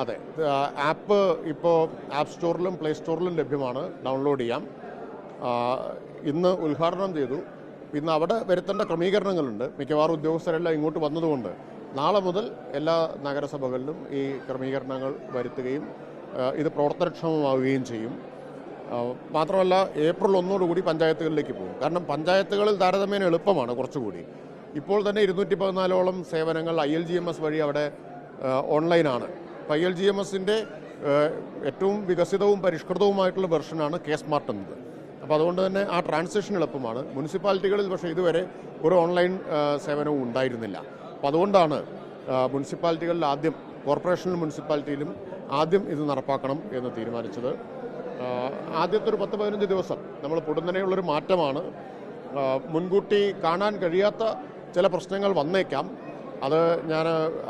അതെ, ആപ്പ് ഇപ്പോൾ app സ്റ്റോറിലും play സ്റ്റോറിലും ലഭ്യമാണ്, ഡൗൺലോഡ് ചെയ്യാം. ഇന്ന് ഉദ്ഘാടനം ചെയ്തു. ഇന്ന് അവിടെ വരുത്തേണ്ട ക്രമീകരണങ്ങളുണ്ട്. മിക്കവാറും ഉദ്യോഗസ്ഥരെല്ലാം ഇങ്ങോട്ട് വന്നതുകൊണ്ട് നാളെ മുതൽ എല്ലാ നഗരസഭകളിലും ഈ ക്രമീകരണങ്ങൾ വരുത്തുകയും ഇത് പ്രവർത്തനക്ഷമമാവുകയും ചെയ്യും. മാത്രമല്ല, ഏപ്രിൽ 1 പഞ്ചായത്തുകളിലേക്ക് പോകും. കാരണം പഞ്ചായത്തുകളിൽ താരതമ്യേന എളുപ്പമാണ് കുറച്ചുകൂടി. ഇപ്പോൾ തന്നെ 214ഓളം സേവനങ്ങൾ ILGMS വഴി അവിടെ ഓൺലൈനാണ്. അപ്പോൾ ILGMSൻ്റെ ഏറ്റവും വികസിതവും പരിഷ്കൃതവുമായിട്ടുള്ള വെർഷനാണ് K-Smart എന്നത്. അപ്പോൾ അതുകൊണ്ട് തന്നെ ആ ട്രാൻസാക്ഷൻ എളുപ്പമാണ്. മുനിസിപ്പാലിറ്റികളിൽ പക്ഷേ ഇതുവരെ ഒരു ഓൺലൈൻ സേവനവും ഉണ്ടായിരുന്നില്ല. അപ്പോൾ അതുകൊണ്ടാണ് മുനിസിപ്പാലിറ്റികളിൽ ആദ്യം, കോർപ്പറേഷനിലും മുനിസിപ്പാലിറ്റിയിലും ആദ്യം ഇത് നടപ്പാക്കണം എന്ന് തീരുമാനിച്ചത്. ആദ്യത്തെ ഒരു 10-15 ദിവസം നമ്മൾ പൊടുന്നനെയുള്ളൊരു മാറ്റമാണ്. മുൻകൂട്ടി കാണാൻ കഴിയാത്ത ചില പ്രശ്നങ്ങൾ വന്നേക്കാം. അത് ഞാൻ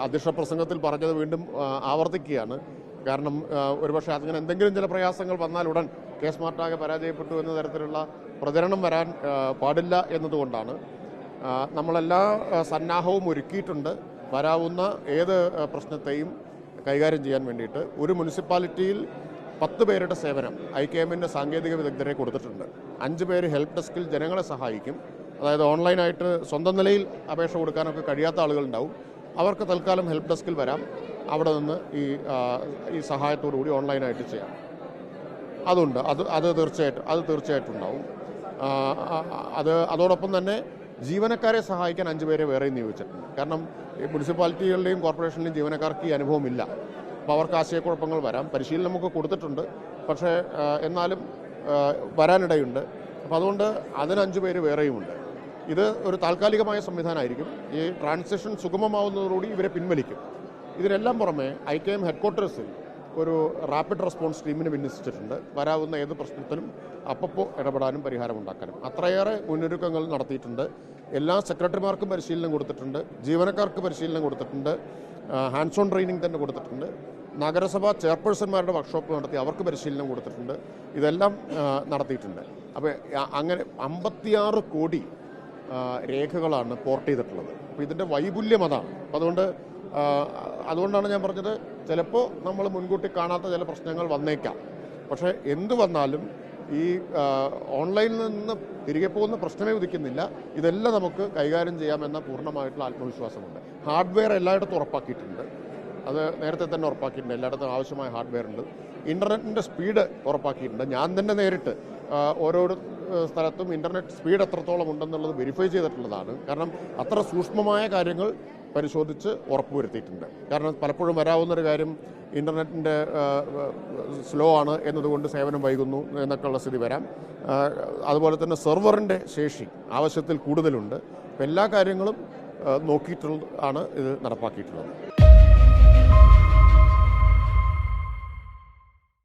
അധ്യക്ഷ പ്രസംഗത്തിൽ പറഞ്ഞത് വീണ്ടും ആവർത്തിക്കുകയാണ്. കാരണം ഒരുപക്ഷെ അങ്ങനെ എന്തെങ്കിലും ചില പ്രയാസങ്ങൾ വന്നാൽ ഉടൻ K-Smart ആകെ പരാജയപ്പെട്ടു എന്ന തരത്തിലുള്ള പ്രചരണം വരാൻ പാടില്ല എന്നതുകൊണ്ടാണ് നമ്മളെല്ലാ സന്നാഹവും ഒരുക്കിയിട്ടുണ്ട്. വരാവുന്ന ഏത് പ്രശ്നത്തെയും കൈകാര്യം ചെയ്യാൻ വേണ്ടിയിട്ട്. ഒരു മുനിസിപ്പാലിറ്റിയിൽ 10 പേരുടെ സേവനം IKMൻ്റെ സാങ്കേതിക വിദഗ്ധരെ കൊടുത്തിട്ടുണ്ട്. 5 പേര് ഹെൽപ്പ് ഡെസ്കിൽ ജനങ്ങളെ സഹായിക്കും. അതായത് ഓൺലൈനായിട്ട് സ്വന്തം നിലയിൽ അപേക്ഷ കൊടുക്കാനൊക്കെ കഴിയാത്ത ആളുകളുണ്ടാവും. അവർക്ക് തൽക്കാലം ഹെൽപ്പ് ഡെസ്കിൽ വരാം. അവിടെ നിന്ന് ഈ സഹായത്തോടു കൂടി ഓൺലൈനായിട്ട് ചെയ്യാം. അതുണ്ട്, അത് തീർച്ചയായിട്ടും ഉണ്ടാവും. അതോടൊപ്പം തന്നെ ജീവനക്കാരെ സഹായിക്കാൻ 5 പേരെ വേറെയും നിയോഗിച്ചിട്ടുണ്ട്. കാരണം ഈ മുനിസിപ്പാലിറ്റികളുടെയും കോർപ്പറേഷനിലെയും ജീവനക്കാർക്ക് ഈ അനുഭവമില്ല. അപ്പോൾ അവർക്ക് ആശയക്കുഴപ്പങ്ങൾ വരാം. പരിശീലനം നമുക്ക് കൊടുത്തിട്ടുണ്ട്, പക്ഷേ എന്നാലും വരാനിടയുണ്ട്. അപ്പോൾ അതുകൊണ്ട് അതിന് 5 പേര് വേറെയുമുണ്ട്. ഇത് ഒരു താൽക്കാലികമായ സംവിധാനമായിരിക്കും. ഈ ട്രാൻസാക്ഷൻ സുഗമമാവുന്നതോടുകൂടി ഇവരെ പിൻവലിക്കും. ഇതിനെല്ലാം പുറമെ IKM ഹെഡ്ക്വാർട്ടേഴ്സിൽ ഒരു റാപ്പിഡ് റെസ്പോൺസ് ടീമിനെ വിന്യസിച്ചിട്ടുണ്ട്. വരാവുന്ന ഏത് പ്രശ്നത്തിനും അപ്പോൾ ഇടപെടാനും പരിഹാരമുണ്ടാക്കാനും അത്രയേറെ മുന്നൊരുക്കങ്ങൾ നടത്തിയിട്ടുണ്ട്. എല്ലാ സെക്രട്ടറിമാർക്കും പരിശീലനം കൊടുത്തിട്ടുണ്ട്, ജീവനക്കാർക്ക് പരിശീലനം കൊടുത്തിട്ടുണ്ട്, ഹാൻഡ്സ് ഓൺ ട്രെയിനിങ് തന്നെ കൊടുത്തിട്ടുണ്ട്. നഗരസഭ ചെയർപേഴ്സൺമാരുടെ വർക്ക്ഷോപ്പ് നടത്തി അവർക്ക് പരിശീലനം കൊടുത്തിട്ടുണ്ട്. ഇതെല്ലാം നടത്തിയിട്ടുണ്ട്. അപ്പോൾ അങ്ങനെ 56 കോടി രേഖകളാണ് പോർട്ട് ചെയ്തിട്ടുള്ളത്. അപ്പോൾ ഇതിൻ്റെ വൈപുല്യം അതാണ്. അപ്പോൾ അതുകൊണ്ടാണ് ഞാൻ പറഞ്ഞത്, ചിലപ്പോൾ നമ്മൾ മുൻകൂട്ടി കാണാത്ത ചില പ്രശ്നങ്ങൾ വന്നേക്കാം. പക്ഷേ എന്തു വന്നാലും ഈ ഓൺലൈനിൽ നിന്ന് തിരികെ പോകുന്ന പ്രശ്നമേ ഉദിക്കുന്നില്ല. ഇതെല്ലാം നമുക്ക് കൈകാര്യം ചെയ്യാമെന്ന പൂർണ്ണമായിട്ടുള്ള ആത്മവിശ്വാസമുണ്ട്. ഹാർഡ്വെയർ എല്ലായിടത്തും ഉറപ്പാക്കിയിട്ടുണ്ട്. അത് നേരത്തെ തന്നെ ഉറപ്പാക്കിയിട്ടുണ്ട്. എല്ലായിടത്തും ആവശ്യമായ ഹാർഡ്വെയർ ഉണ്ട്. ഇൻ്റർനെറ്റിൻ്റെ സ്പീഡ് ഉറപ്പാക്കിയിട്ടുണ്ട്. ഞാൻ തന്നെ നേരിട്ട് ഓരോ സ്ഥലത്തും ഇൻ്റർനെറ്റ് സ്പീഡ് എത്രത്തോളം ഉണ്ടെന്നുള്ളത് വെരിഫൈ ചെയ്തിട്ടുള്ളതാണ്. കാരണം അത്ര സൂക്ഷ്മമായ കാര്യങ്ങൾ പരിശോധിച്ച് ഉറപ്പുവരുത്തിയിട്ടുണ്ട്. കാരണം പലപ്പോഴും വരാവുന്നൊരു കാര്യം ഇൻ്റർനെറ്റിൻ്റെ സ്ലോ ആണ് എന്നതുകൊണ്ട് സേവനം വൈകുന്നു എന്നൊക്കെയുള്ള സ്ഥിതി വരാം. അതുപോലെ തന്നെ സെർവറിൻ്റെ ശേഷി ആവശ്യത്തിൽ കൂടുതലുണ്ട്. എല്ലാ കാര്യങ്ങളും നോക്കിയിട്ടുള്ള ആണ് ഇത് നടപ്പാക്കിയിട്ടുള്ളത്.